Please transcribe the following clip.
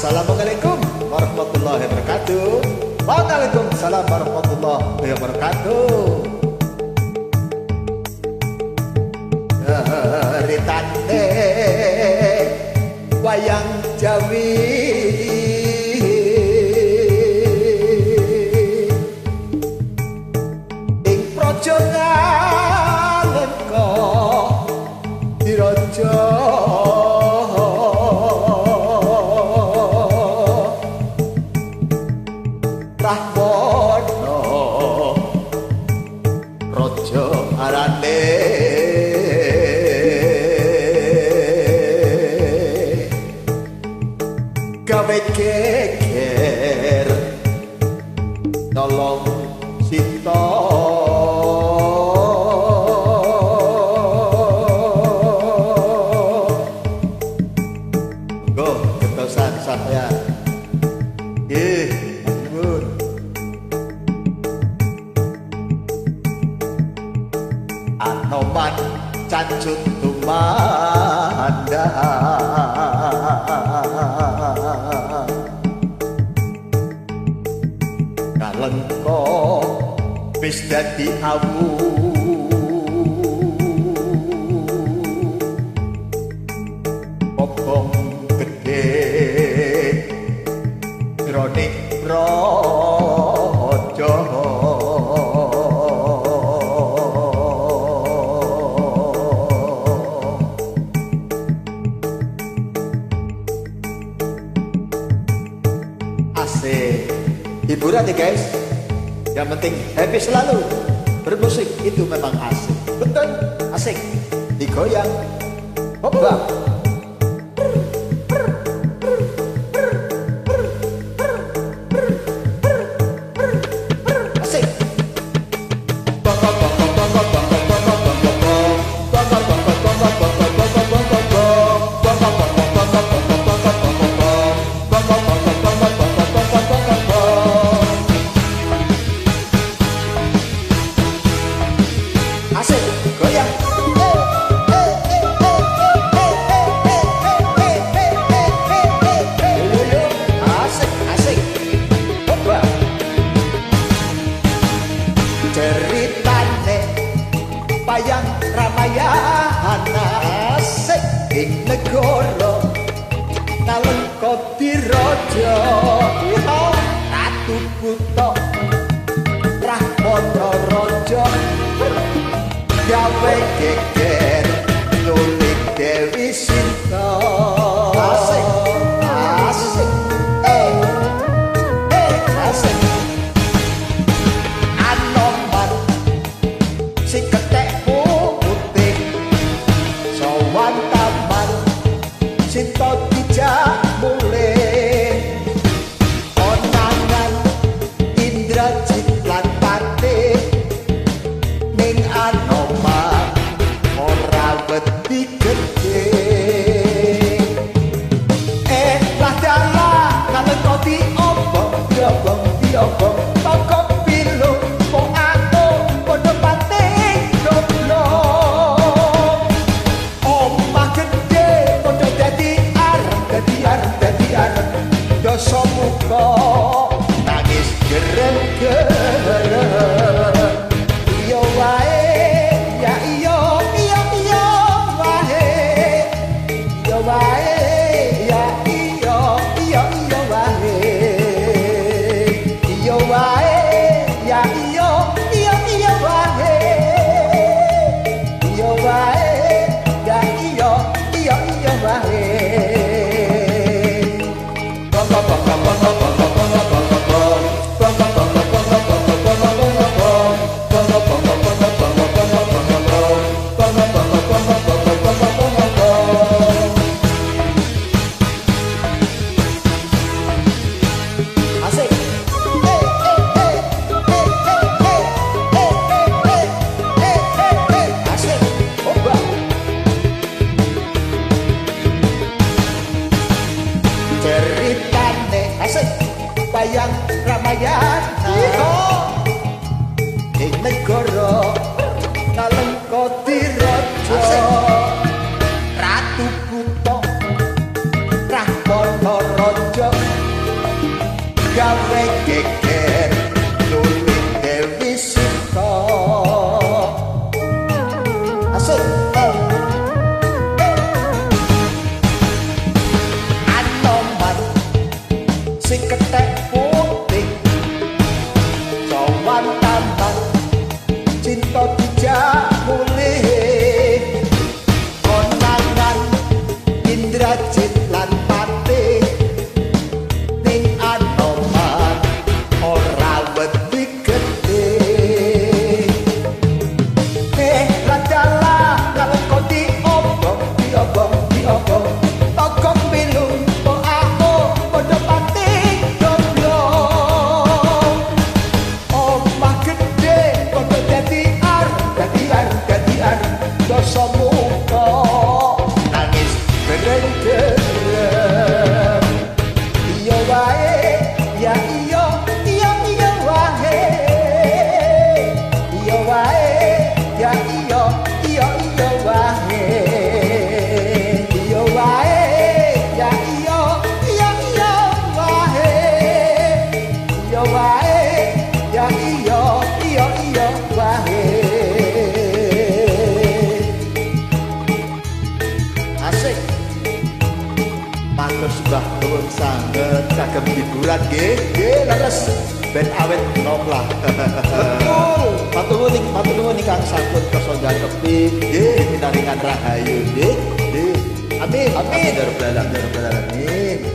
Assalamualaikum warahmatullahi wabarakatuh. Waalaikumsalam warahmatullahi wabarakatuh. Ceritane wayang Jawi ing praja Ngalengka diraja Rahwana raja arane gawe geger nolong Sita go ketosan saya nggih Anoman cancut tumanda Ngalengka wis dadi awu obong gedhe jroning praja asik hiburan nih guys, yang penting happy selalu. Bermusik itu memang asik, betul asik, digoyang hopba asik. Asik, goyang. Asik, asik. Coba. Ceritane wayang Ramayana asik ing negara Ngalengka diraja Ratu Buta Rahwana raja gawe geger nulik Dewi Sinta asik asik asik Anoman si ketek putih sowan taman Sinta dijak mulih konangan Indrajit lan Patih ning Anoman ora wedi gedhe lah dalah Ngalengka diobong toko pilu wong aku padha pating goblok omah gedhe padha dadi arep dosa muka nangis gerem-gerem iya wae ya iya wae iya wae ya iya wae iya wae ya iya wae iya wae ya iya wae bang gawe geger nulis Dewi Sinta asik Anoman sing ketek putih cawan tambang cinta dijak mulih konangan Indrajit lan Patih ning Anoman ora wedi gede ladalah ngalengkon diobong togong pilung po aku padha pati goblok omah gede padha dadi ar dosa muka nangis berendam iya wae ya iya wae iya wae ya iya wae iya wae ya iya wae iya wae ya iya wae asik matur sembah nuwun sanget kagem hiburan nggih leres ben awet nom lah betul matur nuwun ingkang sampun kersa njantepi nggih pinaringan rahayu nggih amin ya rabbal alamin